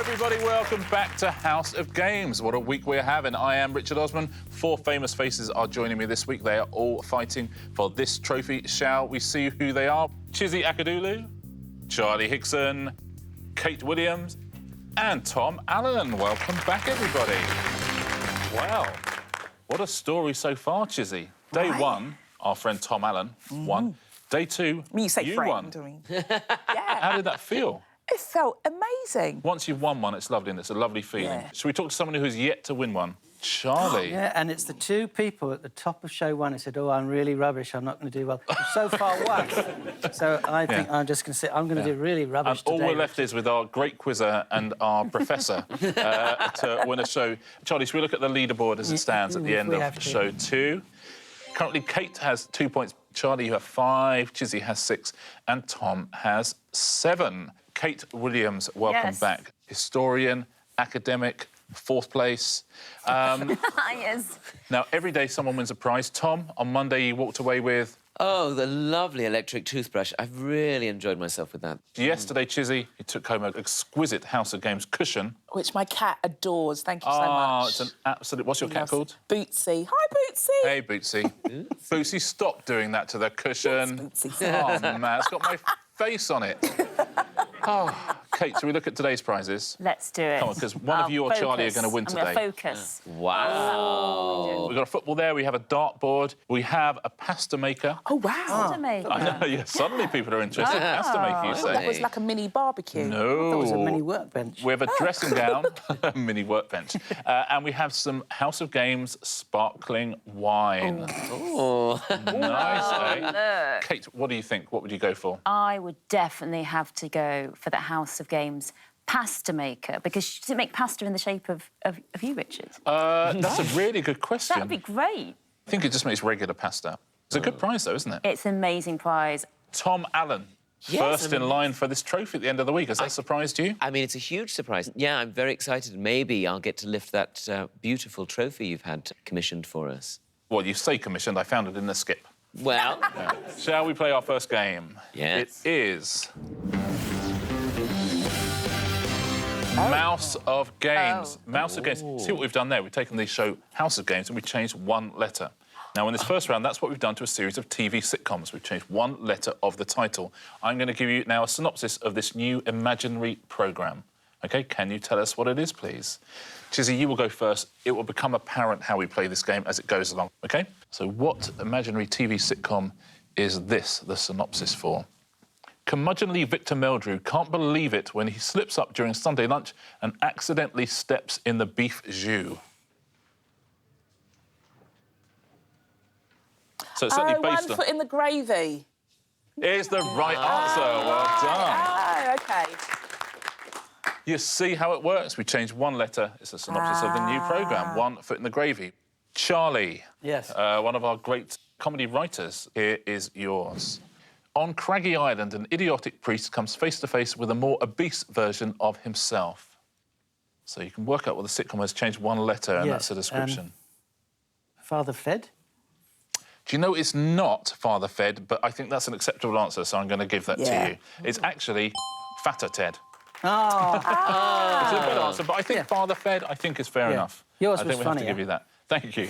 everybody, welcome back to House of Games. What a week we're having. I am Richard Osman. 4 famous faces are joining me this week. They are all fighting for this trophy. Shall we see who they are? Chizzy Akudolu, Charlie Higson, Kate Williams and Tom Allen. Welcome back, everybody. Wow, what a story so far, Chizzy. Day one, our friend Tom Allen won. Day two, you say you friend, won. I mean. How did that feel? It felt amazing. Once you've won one, it's lovely and it's a lovely feeling. Yeah. Should we talk to someone who's yet to win one? Charlie. Yeah, and it's the 2 people at the top of show 1 who said, oh, I'm really rubbish, I'm not going to do well. So far won. So I think I'm just going to say, I'm going to do really rubbish All today. we're left is with our great quizzer and our professor to win a show. Charlie, should we look at the leaderboard as it stands at the end of show 2? Currently, Kate has 2 points. Charlie, you have 5. Chizzy has 6. And Tom has 7. Kate Williams, welcome back. Historian, academic, 4th place. Yes. Now, every day someone wins a prize. Tom, on Monday you walked away with... Oh, the lovely electric toothbrush. I've really enjoyed myself with that. Yesterday, Chizzy, you took home an exquisite House of Games cushion. Which my cat adores. Thank you so much. Oh, it's an absolute... What's your cat called? Bootsy. Hi, Bootsy. Hey, Bootsy. Bootsy, stop doing that to the cushion. Yes, Bootsy. Oh, man, it's got my face on it. Oh, Kate, shall we look at today's prizes? Let's do it. Come on, because one of you or Charlie are going to win today. I'm going to focus. Wow. We've got a football there, we have a dartboard, we have a pasta maker. Oh, wow. Pasta maker. I know, yeah, suddenly people are interested. Pasta maker, you That say? was like a mini barbecue. No. That was a mini workbench. We have a dressing gown, mini workbench, and we have some House of Games sparkling wine. Oh. Nice, eh? Look. Kate, what do you think? What would you go for? I would definitely have to go for the House of Games pasta maker, because does it make pasta in the shape of you, Richard? That's a really good question. That would be great. I think it just makes regular pasta. It's a good prize, though, isn't it? It's an amazing prize. Tom Allen, first in line for this trophy at the end of the week. Has that surprised you? I mean, it's a huge surprise. Yeah, I'm very excited. Maybe I'll get to lift that beautiful trophy you've had commissioned for us. Well, you say commissioned. I found it in the skip. Well... Shall we play our first game? Yes. It is... Mouse of Games. Mouse of Games. See what we've done there? We've taken the show House of Games and we've changed 1 letter. Now, in this first round, that's what we've done to a series of TV sitcoms. We've changed 1 letter of the title. I'm going to give you now a synopsis of this new imaginary programme. OK, can you tell us what it is, please? Chizzy, you will go first. It will become apparent how we play this game as it goes along, OK? So what imaginary TV sitcom is this, the synopsis for? Curmudgeonly Victor Meldrew can't believe it when he slips up during Sunday lunch and accidentally steps in the beef jus. So it's certainly based 1 foot in the gravy. Is the right answer. Well done. Oh, OK. You see how it works? We changed 1 letter. It's a synopsis of the new programme, 1 foot in the gravy. Charlie. Yes. One of our great comedy writers. Here is yours. On Craggy Island, an idiotic priest comes face-to-face with a more obese version of himself. So you can work out what the sitcom has changed 1 letter, and that's a description. Father Fed? Do you know it's not Father Fed, but I think that's an acceptable answer, so I'm going to give that to you. It's actually Fatter Ted. Oh. It's a good answer, but I think Father Fed, I think, is fair enough. Yours I think was we have to funnier. give you that. Thank you.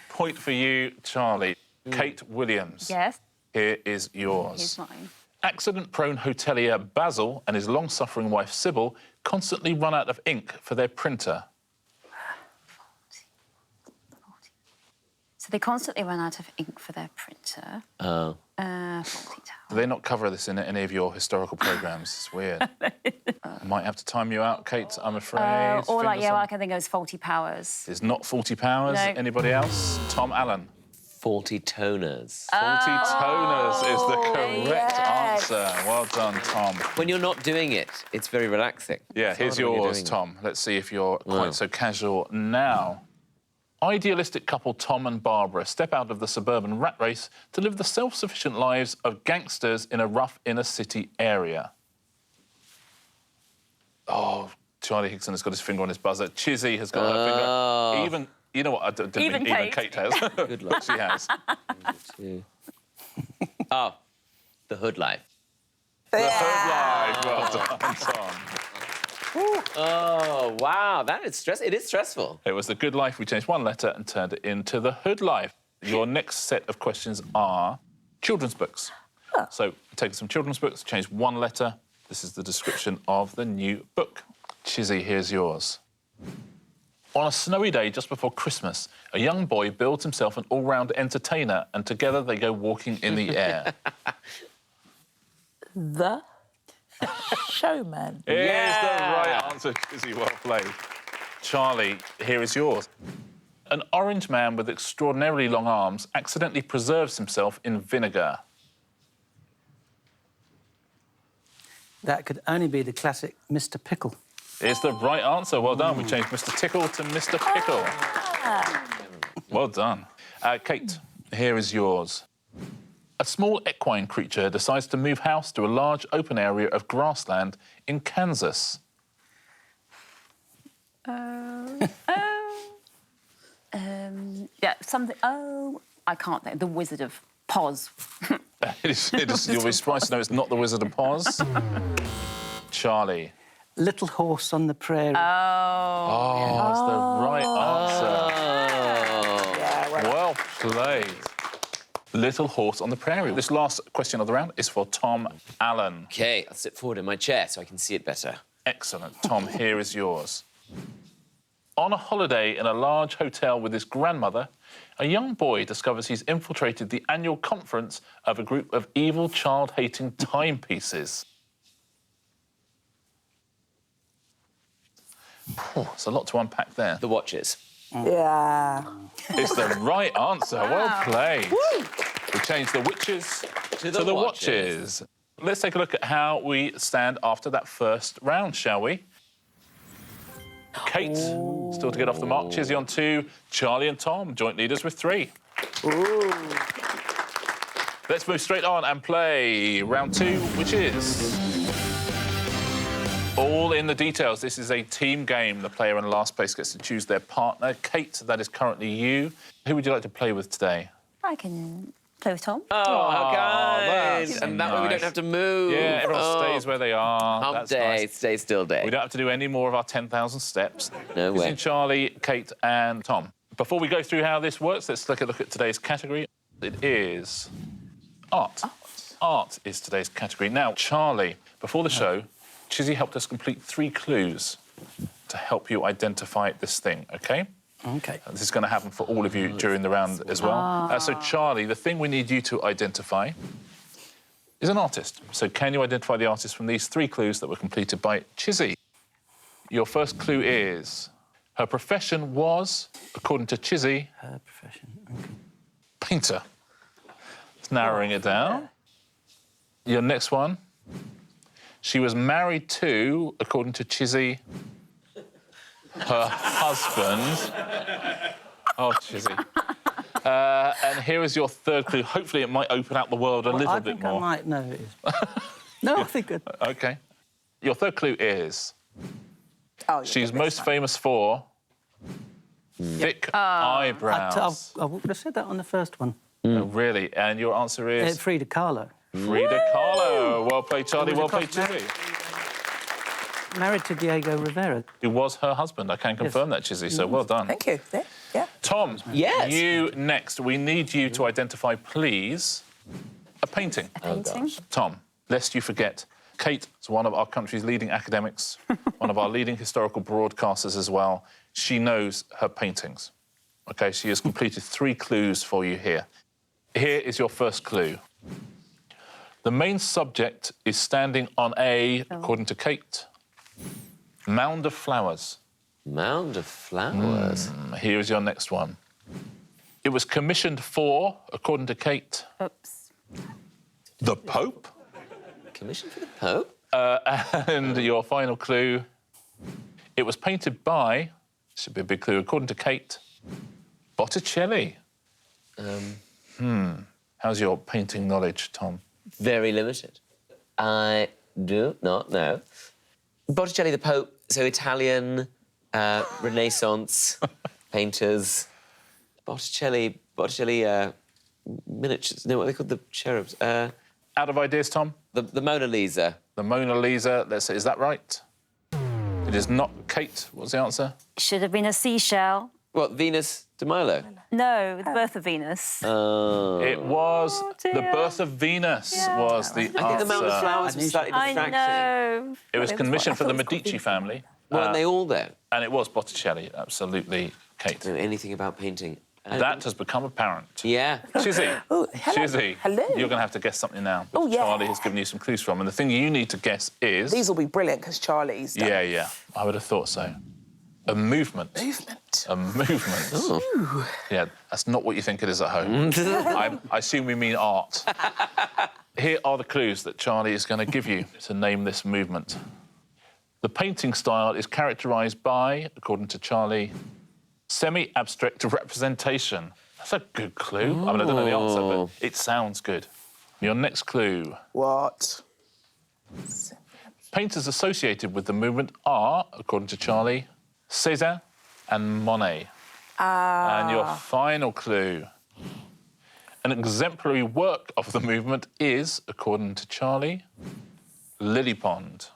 Point for you, Charlie. Kate Williams. Yes. Here is yours. Here's mine. Accident-prone hotelier Basil and his long-suffering wife Sybil constantly run out of ink for their printer. So they constantly run out of ink for their printer. Oh. 40 Do they not cover this in any of your historical programmes? It's weird. I might have to time you out, Kate, I'm afraid. All I Fingers on- can think of is Faulty Powers. It's not 40 Powers. No. Anybody else? Tom Allen. 40 toners. 40 toners is the correct yes. answer. Well done, Tom. When you're not doing it, it's very relaxing. Yeah, It's here's harder when you're yours, doing it. Tom. Let's see if you're quite so casual now. Idealistic couple Tom and Barbara step out of the suburban rat race to live the self-sufficient lives of gangsters in a rough inner-city area. Oh, Charlie Higson has got his finger on his buzzer. Chizzy has got her finger. Even, you know what? I didn't Even think even Kate. Kate has. Good luck. She has. Oh, The Hood Life. The Hood Life. Well done, Tom. Oh, wow, that is stress. It is stressful. It was The Good Life. We changed one letter and turned it into The Hood Life. Your next set of questions are children's books. So take some children's books, change one letter. This is the description of the new book. Chizzy, here's yours. On a snowy day just before Christmas, a young boy builds himself an all-round entertainer and together they go walking in the air. The Showman. Here's the right answer, Chizzy. Well played. Charlie, here is yours. An orange man with extraordinarily long arms accidentally preserves himself in vinegar. That could only be the classic Mr. Pickle. It's the right answer. Well done. We changed Mr. Tickle to Mr. Pickle. Well done. Kate, here is yours. A small equine creature decides to move house to a large open area of grassland in Kansas. Yeah, something. Oh, I can't think. The Wizard of Oz. You'll be surprised to know it's not the Wizard of Oz. Charlie. Little Horse on the Prairie. Oh, that's the right answer. Yeah, Well played. Little Horse on the Prairie. This last question of the round is for Tom Allen. OK, I'll sit forward in my chair so I can see it better. Excellent. Tom, here is yours. On a holiday in a large hotel with his grandmother, a young boy discovers he's infiltrated the annual conference of a group of evil, child-hating timepieces. There's a lot to unpack there. The watches. Yeah. It's the right answer. Well played. We changed the witches to the watches. Let's take a look at how we stand after that first round, shall we? Kate, still to get off the mark. Chizzy on 2, Charlie and Tom, joint leaders with 3. Let's move straight on and play round 2, which is all in the details. This is a team game. The player in last place gets to choose their partner. Kate, that is currently you. Who would you like to play with today? I can play with Tom. Oh, how kind. that's And that way we don't nice. have to move. Yeah, everyone stays where they are. Hump That's day, nice. stay still day. We don't have to do any more of our 10,000 steps. No It's way. in Charlie, Kate and Tom. Before we go through how this works, let's take a look at today's category. It is art. Art is today's category. Now, Charlie, before the show, Chizzy helped us complete 3 clues to help you identify this thing, OK? OK. This is going to happen for all of you during the round as well. So, Charlie, the thing we need you to identify is an artist. So can you identify the artist from these 3 clues that were completed by Chizzy? Your first clue is her profession was, according to Chizzy, Her profession. OK. painter. It's narrowing it down. Your next one, she was married to, according to Chizzy, her husband. Oh, Chizzy. And here is your third clue. Hopefully it might open out the world a little bit more. I think I might know who it is. No, I think... OK. Your third clue is Oh, she's most famous for thick eyebrows. I would have said that on the first one. Oh, really? And your answer is Frida Kahlo. Frida Kahlo. Well played, Charlie. Well played, Chizzy. Married to Diego Rivera. Who was her husband. I can confirm that, Chizzy, so well done. Thank you. Yeah. Tom, Yes. you next. We need you to identify, please, a painting. Painting. Tom, lest you forget, Kate is one of our country's leading academics, one of our leading historical broadcasters as well. She knows her paintings. OK, she has completed 3 clues for you here. Here is your first clue. The main subject is standing on a, according to Kate, mound of flowers. Mound of flowers. Here is your next one. It was commissioned for, according to Kate, Oops. the Pope. Commission for the Pope? And your final clue, it was painted by, should be a big clue, according to Kate, Botticelli. How's your painting knowledge, Tom? Very limited. I do not know. Botticelli, the Pope, so Italian, Renaissance painters. Botticelli, miniatures. No, what are they called? The cherubs. Out of ideas, Tom? The Mona Lisa. The Mona Lisa, let's say, is that right? It is not. Kate, what's the answer? Should have been a seashell. What, Venus de Milo? No, the birth of Venus. It was the dear. birth of Venus was the answer. I think the Mount of Flowers was slightly I distracting. know. It was commissioned for the Medici family. Weren't they all there? And it was Botticelli, absolutely, Kate. Don't know anything about painting. That has become apparent. Yeah. Chizzy, Oh, hello. Chizzy, Hello. you're going to have to guess something now. Oh, yeah. Charlie has given you some clues from, and the thing you need to guess is... These will be brilliant because Charlie's done. Yeah, I would have thought so. A movement. Movement. A movement. Yeah, that's not what you think it is at home. I assume we mean art. Here are the clues that Charlie is going to give you to name this movement. The painting style is characterised by, according to Charlie, semi-abstract representation. That's a good clue. I mean, I don't know the answer, but it sounds good. Your next clue. What? Painters associated with the movement are, according to Charlie, Cézanne and Monet. And your final clue. An exemplary work of the movement is, according to Charlie, Lily Pond.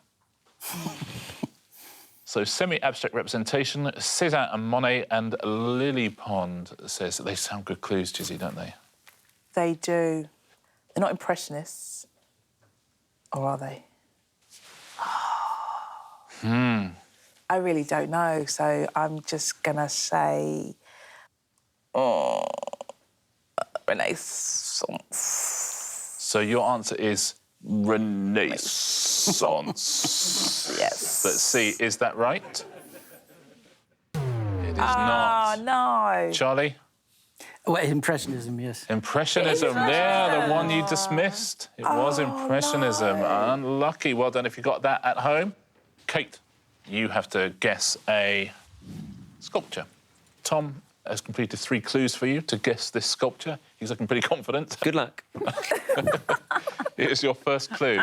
So semi-abstract representation, Cézanne and Monet and Lily Pond says that they sound good clues, Chizzy, don't they? They do. They're not impressionists. Or are they? I really don't know, so I'm just going to say... Renaissance. So your answer is Renaissance. Yes. Let's see, is that right? It is Ah, not. no. Charlie? Well, Impressionism, yes. Impressionism, there, the one you dismissed. It was Impressionism. Unlucky. Well done if you got that at home. Kate, you have to guess a sculpture. Tom has completed 3 clues for you to guess this sculpture. He's looking pretty confident. Good luck. Here's your first clue.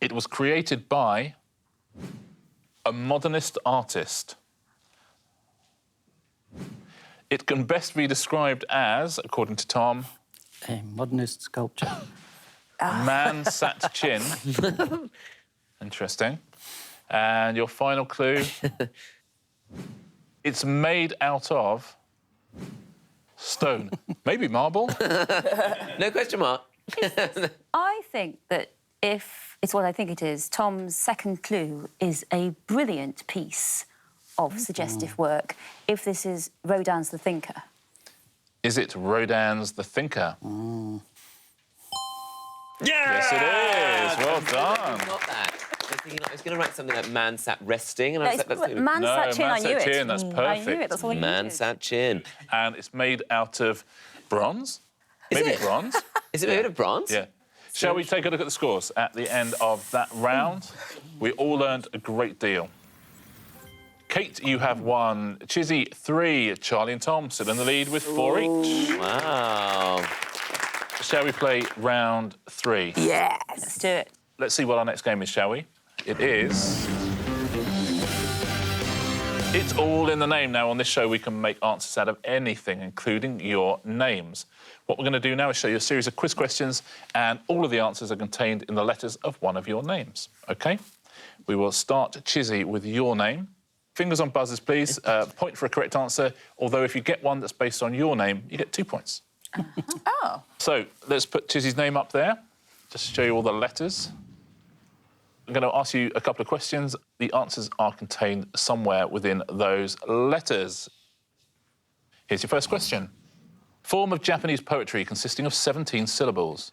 It was created by a modernist artist. It can best be described as, according to Tom, A modernist sculpture. man-sat chin. Interesting. And your final clue, it's made out of stone. Maybe marble. No question mark. I think that if it's what I think it is, Tom's second clue is a brilliant piece of suggestive work. If this is Rodin's The Thinker. Is it Rodin's The Thinker? Yeah! Yes, it is. Well done. Got that. I was going to write something like man sat resting, and I was like, that's gonna be... Man No, sat chin, I man-sat knew it. chin, that's I knew perfect. it, that's all I Man needed. sat chin. And it's made out of bronze. Maybe it? bronze. Is it made of bronze? Yeah. Shall we take a look at the scores at the end of that round? We all learned a great deal. Kate, you have 1. Chizzy, 3. Charlie and Tom still in the lead with 4 each. Wow. Shall we play round 3? Yes. Let's do it. Let's see what our next game is, shall we? It is... It's all in the name. Now, on this show, we can make answers out of anything, including your names. What we're going to do now is show you a series of quiz questions, and all of the answers are contained in the letters of one of your names, OK? We will start, Chizzy, with your name. Fingers on buzzers, please. Point for a correct answer, although if you get one that's based on your name, you get 2 points. Oh. So let's put Chizzy's name up there, just to show you all the letters. I'm going to ask you a couple of questions. The answers are contained somewhere within those letters. Here's your first question. Form of Japanese poetry consisting of 17 syllables.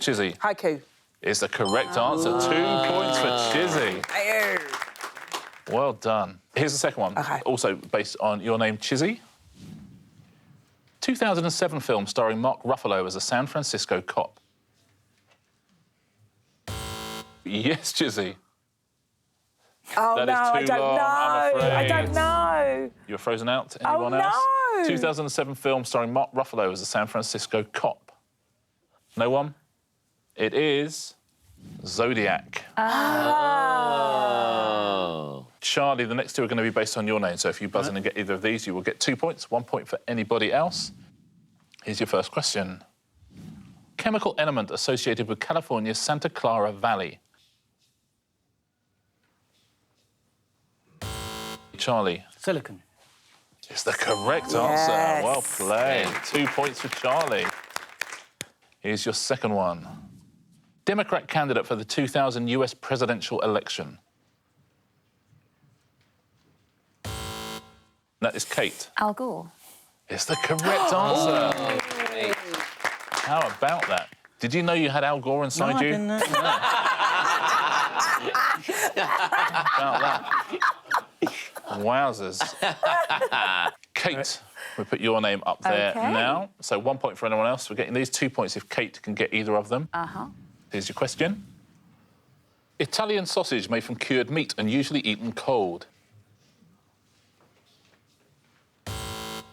Chizzy Haiku. is the correct answer. 2 points for Chizzy. Ayo. Well done. Here's the second one, OK. also based on your name, Chizzy. 2007 film starring Mark Ruffalo as a San Francisco cop. Yes, Chizzy. Oh, That no, is I too don't long, know. I'm afraid. I don't know. You're frozen out. Anyone Oh, else? no. 2007 film starring Mark Ruffalo as a San Francisco cop. No one? It is Zodiac. Oh. Charlie, the next 2 are going to be based on your name, so if you buzz in and get either of these, you will get 2 points, 1 point for anybody else. Here's your first question. chemical element associated with California's Santa Clara Valley? Charlie. Silicon. It's the correct answer. Well played. 2 points for Charlie. Here's your second one. Democrat candidate for the 2000 US presidential election. That is Kate. Al Gore. It's the correct answer. How about that? Did you know you had Al Gore inside you? I didn't know. How about that? Wowzers. Kate, we put your name up there Okay. now. So 1 point for anyone else. We're getting these 2 points if Kate can get either of them. Uh-huh. Here's your question. Italian sausage made from cured meat and usually eaten cold.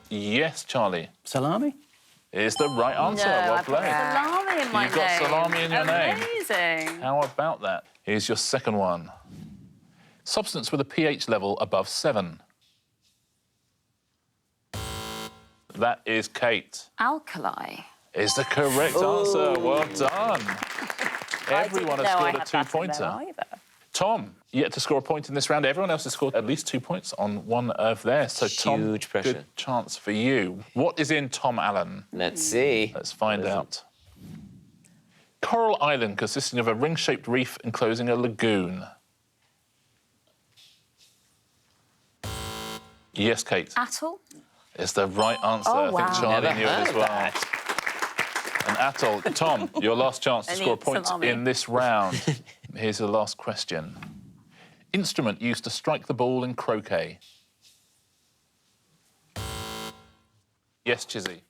Yes, Charlie. Salami? Is the right answer. No, Well I've got played. salami in my You've got name. salami in your name. Amazing. How about that? Here's your second one. Substance with a pH level above 7. That is Kate. Alkali. Is the correct answer. Well done. Everyone has scored a 2-pointer. Tom, yet to score a point in this round. Everyone else has scored at least 2 points on one of theirs. So, Tom, Huge pressure. good chance for you. What is in Tom Allen? Let's see. Let's find out. Coral Island consisting of a ring-shaped reef enclosing a lagoon. Yes, Kate. Atoll. It's the right answer. Oh, I think wow. Charlie Never knew it as heard well. An atoll. Tom, your last chance to I score a need point salami. in this round. Here's the last question. Instrument used to strike the ball in croquet. Yes, Chizzy.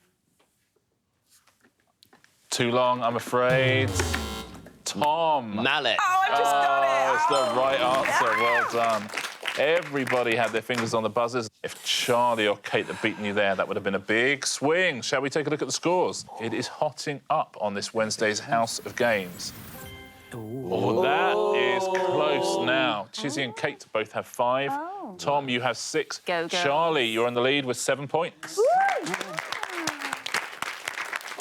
Too long, I'm afraid. Tom. Mallet. I've just done it. It's the right answer. Well done. Everybody had their fingers on the buzzers. If Charlie or Kate had beaten you there, that would have been a big swing. Shall we take a look at the scores? It is hotting up on this Wednesday's House of Games. Oh, that is close now. Chizzy and Kate both have 5. Oh. Tom, you have 6. Go, go. Charlie, you're in the lead with 7 points.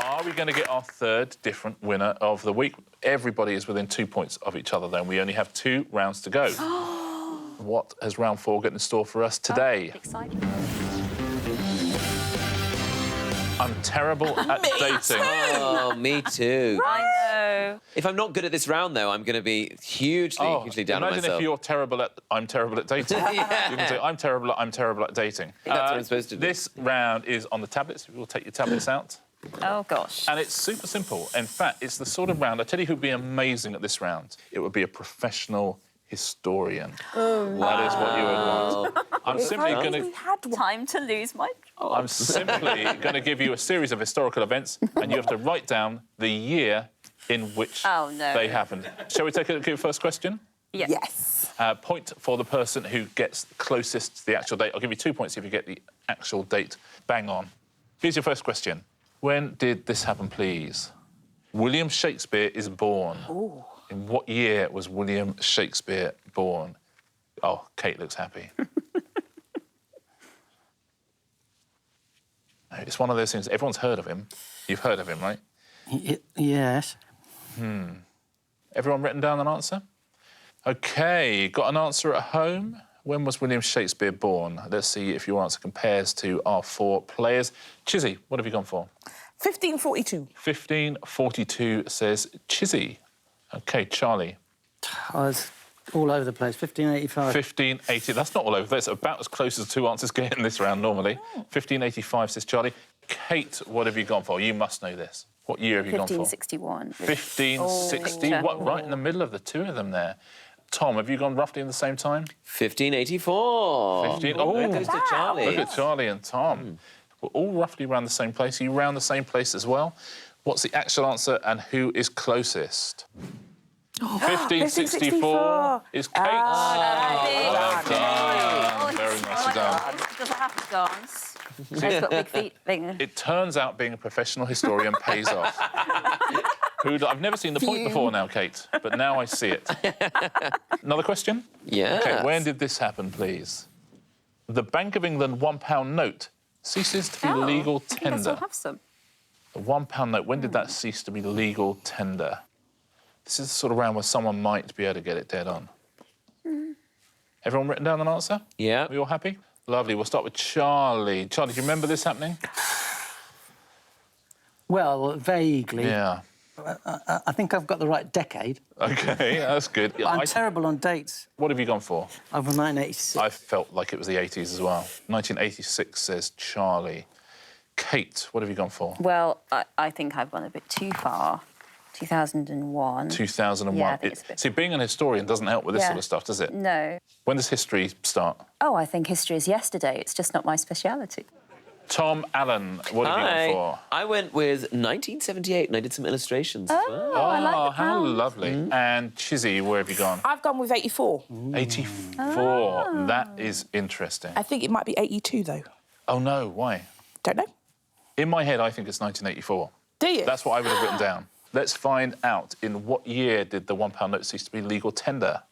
Are we going to get our third different winner of the week? Everybody is within 2 points of each other, then. We only have 2 rounds to go. What has round 4 got in store for us today? Exciting. I'm terrible at dating. Oh, me too. I know. If I'm not good at this round, though, I'm going to be hugely down on imagine myself. if you're terrible at I'm terrible at dating. Yeah. You can say I'm terrible at dating. That's what I'm supposed to do. This round is on the tablets. We'll take your tablets out. Oh, gosh. And it's super simple. In fact, it's the sort of round, I tell you who'd be amazing at this round. It would be a professional historian. That is what you would want. I'm simply going to... Time to lose my job. I'm simply going to give you a series of historical events, and you have to write down the year in which Oh, no. they happened. Shall we take a look at your first question? Yes. Point for the person who gets closest to the actual date. I'll give you 2 points if you get the actual date bang on. Here's your first question. When did this happen, please? William Shakespeare is born. Ooh. In what year was William Shakespeare born? Oh, Kate looks happy. It's one of those things, everyone's heard of him. You've heard of him, right? Yes. Everyone written down an answer? OK, got an answer at home? When was William Shakespeare born? Let's see if your answer compares to our 4 players. Chizzy, what have you gone for? 1542. 1542 says Chizzy. OK, Charlie. I was all over the place. 1585. 1580. That's not all over. That's about as close as 2 answers get in this round normally. 1585 says Charlie. Kate, what have you gone for? You must know this. What year have you gone for? 1561. 1560. What? Right in the middle of the 2 of them there. Tom, have you gone roughly in the same time? 1584. 15. That goes to Charlie. Look at Charlie and Tom. We're all roughly around the same place. Are you around the same place as well? What's the actual answer and who is closest? 1564 is Kate. Well done. Very nicely done. Does I have to dance? She's got big feet. It turns out being a professional historian pays off. I've never seen the point before now, Kate, but now I see it. Another question? Yeah. Okay, when did this happen, please? The Bank of England £1 note ceases to be legal I think I still tender. have some. The £1 note, when did that cease to be legal tender? This is the sort of round where someone might be able to get it dead on. Everyone written down an answer? Yeah. Are we all happy? Lovely. We'll start with Charlie. Charlie, do you remember this happening? Well, vaguely. Yeah. I think I've got the right decade. OK, that's good. I'm terrible on dates. What have you gone for? I'm from 1986. I felt like it was the 80s as well. 1986 says Charlie. Kate, what have you gone for? Well, I think I've gone a bit too far. 2001. 2001. Yeah, I think it's a bit... See, being an historian doesn't help with this sort of stuff, does it? No. When does history start? Oh, I think history is yesterday. It's just not my speciality. Tom Allen, what have you gone for? I went with 1978 and I did some illustrations as well. Oh, I like the how pound. lovely. And Chizzy, where have you gone? I've gone with 84. 84. That is interesting. I think it might be 82, though. Oh, no, why? Don't know. In my head, I think it's 1984. Do you? That's what I would have written down. Let's find out, in what year did the £1 note cease to be legal tender?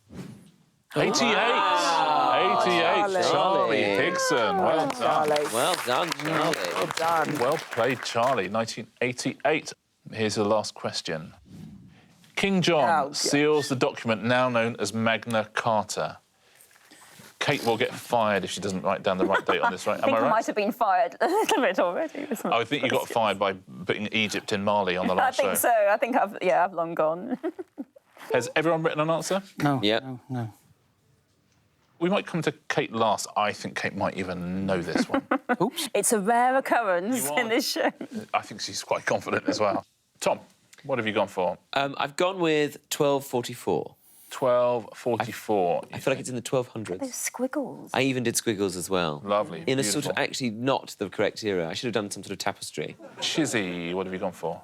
88! 88, Charlie Higson. Well done. Charlie. Well done, Charlie. Well done. Well played, Charlie. 1988. Here's the last question. King John seals the document now known as Magna Carta. Kate will get fired if she doesn't write down the right date on this, right? I think Am I I right? might have been fired a little bit already. I think you got fired by putting Egypt in Mali on the last show. I think so. I think I've long gone. Has everyone written an answer? No. Yeah. No. We might come to Kate last. I think Kate might even know this one. Oops. It's a rare occurrence You are. in this show. I think she's quite confident as well. Tom, what have you gone for? I've gone with 1244. 1244. I feel like it's in the 1200s. Those squiggles. I even did squiggles as well. Lovely, In a sort of, beautiful. actually not the correct era. I should have done some sort of tapestry. Chizzy, what have you gone for?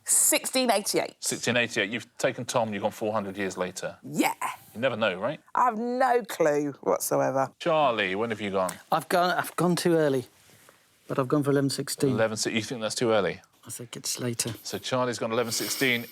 1688. 1688. You've taken Tom, you've gone 400 years later. Yeah. You never know, right? I have no clue whatsoever. Charlie, when have you gone? I've gone too early, but I've gone for 11:16. 11. You think that's too early? I think it's later. So Charlie's gone 11:16.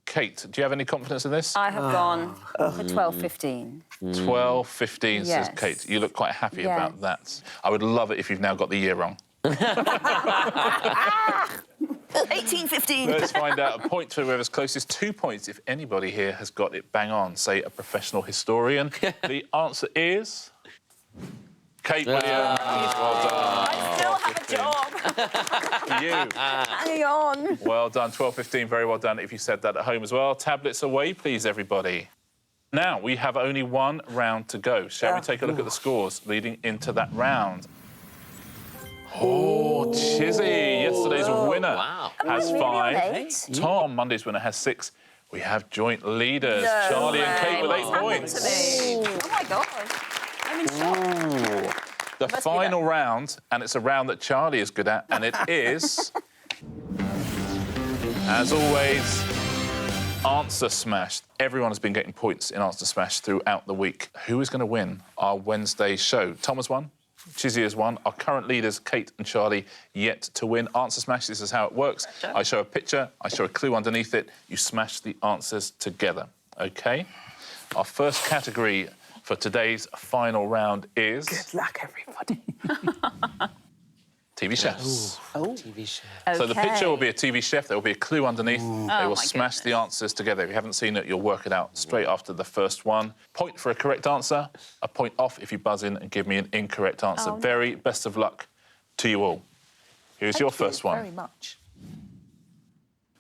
Kate, do you have any confidence in this? I have gone for 12:15. 12:15 says Yes. Kate. You look quite happy Yeah. about that. I would love it if you've now got the year wrong. 18:15. Let's find out. A point to whoever's closest. 2 points if anybody here has got it bang on, say a professional historian. The answer is... Kate Williams. Well done. I still have a job. You. Hang on. Well done. 12:15. Very well done. If you said that at home as well. Tablets away, please, everybody. Now, we have only one round to go. Shall we take a look at the scores leading into that round? Oh, Chizzy, yesterday's winner, has Really on 5. 8? Tom, Monday's winner, has 6. We have joint leaders, Charlie and Kate with 8 points. Oh, my God. I'm in shock. The final round, and it's a round that Charlie is good at, and it is, as always, Answer Smash. Everyone has been getting points in Answer Smash throughout the week. Who is going to win our Wednesday show? Tom has won. Chizzy has won. Our current leaders, Kate and Charlie, yet to win. Answer Smash, this is how it works. I show a picture, I show a clue underneath it. You smash the answers together, OK? Our first category for today's final round is... Good luck, everybody. TV chefs. TV show. So the picture will be a TV chef. There will be a clue underneath. They will my smash the answers together. If you haven't seen it, you'll work it out straight after the first one. Point for a correct answer. A point off if you buzz in and give me an incorrect answer. Oh, no. Very best of luck to you all. Here's your first one. Very much.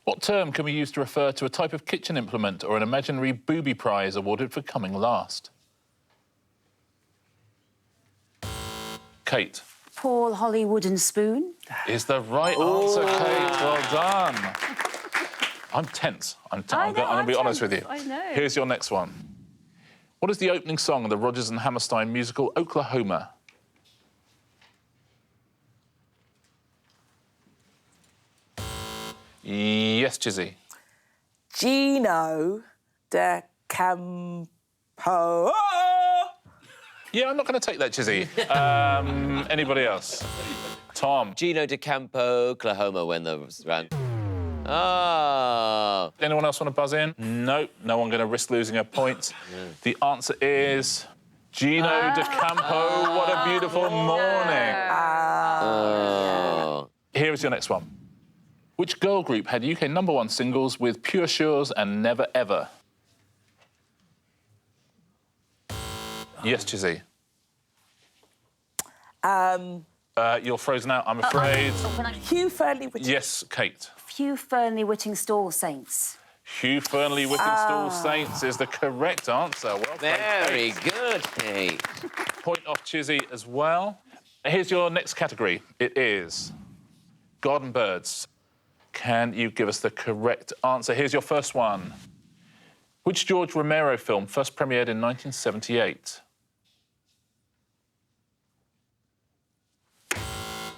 What term can we use to refer to a type of kitchen implement or an imaginary booby prize awarded for coming last? Kate. Paul Holly wooden spoon. Is the right answer, Kate. Well done. I'm tense. I'm going to be honest with you. I know. Here's your next one. What is the opening song of the Rodgers and Hammerstein musical Oklahoma? Yes, Chizzy. Gino de Campo. Yeah, I'm not going to take that, Chizzy. Anybody else? Tom. Gino de Campo, Oklahoma, when the round. Oh. Anyone else want to buzz in? No, no one going to risk losing a point. The answer is Gino de Campo. What a beautiful morning. Oh. Here is your next one. Which girl group had UK #1 singles with Pure Shores and Never Ever? Yes, Chizzy. You're frozen out, I'm afraid. Hugh Fernley Whitting. Yes, Kate. Hugh Fernley Whitting Stall Saints. Hugh Fernley Whittingstall Saints is the correct answer. Well played, Very Kate. good, Kate. Point off Chizzy as well. Here's your next category. It is Garden Birds. Can you give us the correct answer? Here's your first one. Which George Romero film first premiered in 1978?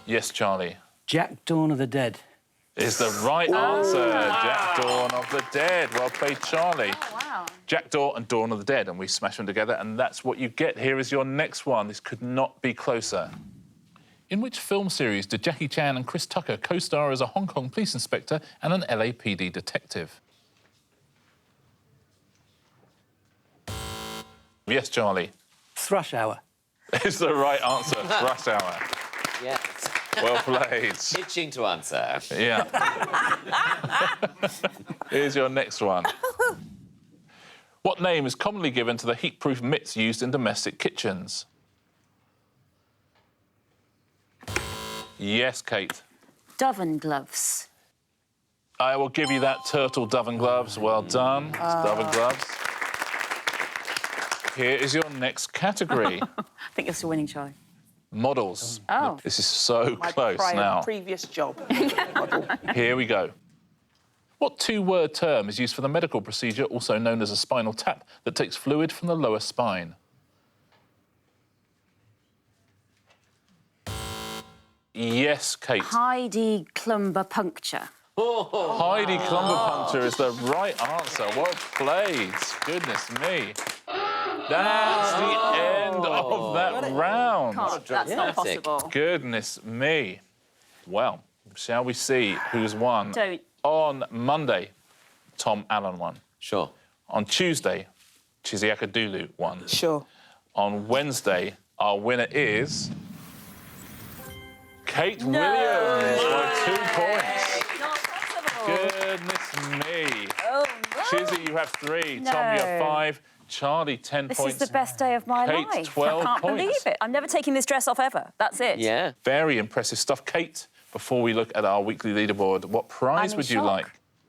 Yes, Charlie. Jack Dawn of the Dead. Is the right answer. Jack Dawn of the Dead. Well played, Charlie. Oh, wow. Jack Daw and Dawn of the Dead, and we smash them together, and that's what you get. Here is your next one. This could not be closer. In which film series did Jackie Chan and Chris Tucker co-star as a Hong Kong police inspector and an LAPD detective? Yes, Charlie. Thrush Hour. Is the right answer. Rush Hour. Yes. Well played. Itching to answer. Yeah. Here's your next one. What name is commonly given to the heat-proof mitts used in domestic kitchens? Yes, Kate. Dove and gloves. I will give you that, turtle dove and gloves. Well done. It's dove and gloves. Here is your next category. I think you're still winning, Charlie. Models. Oh. This is so close now. Previous job. Here we go. What two-word term is used for the medical procedure, also known as a spinal tap, that takes fluid from the lower spine? Yes, Kate. Heidi Klumber puncture. Heidi Klumber puncture is the right answer. Well played. Goodness me. That's the end of that round. That's not Classic. possible. Goodness me. Well, shall we see who's won? Don't. On Monday, Tom Allen won. Sure. On Tuesday, Chizzy Akudolu won. Sure. On Wednesday, our winner is Kate Williams by 2 points. Not possible. Goodness me. Oh, no. Chizzy, you have 3. No. Tom, you have 5. Charlie, 10 This points. is the best day of my Kate, life. 12 I can't points. believe it. I'm never taking this dress off ever. That's it. Yeah. Very impressive stuff. Kate, before we look at our weekly leaderboard, what prize I'm in would you shock.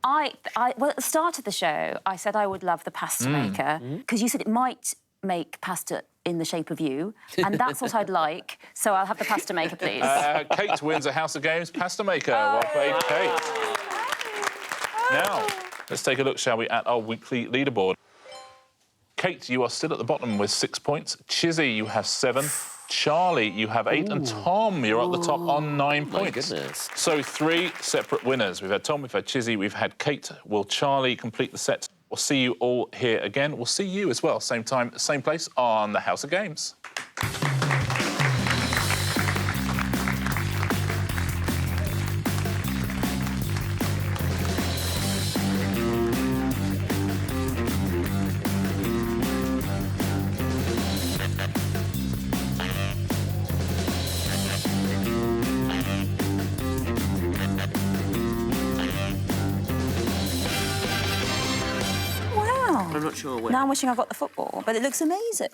like? Well, at the start of the show, I said I would love the pasta maker because you said it might make pasta in the shape of you, and that's what I'd like. So I'll have the pasta maker, please. Kate wins a House of Games pasta maker. Well played, Kate. Now, let's take a look, shall we, at our weekly leaderboard. Kate, you are still at the bottom with 6 points. Chizzy, you have 7. Charlie, you have 8. And Tom, you're at the top on 9 My points. goodness. So 3 separate winners. We've had Tom, we've had Chizzy, we've had Kate. Will Charlie complete the set? We'll see you all here again. We'll see you as well, same time, same place on the House of Games. Wow. I'm not sure where. Now I'm wishing I got the football, but it looks amazing.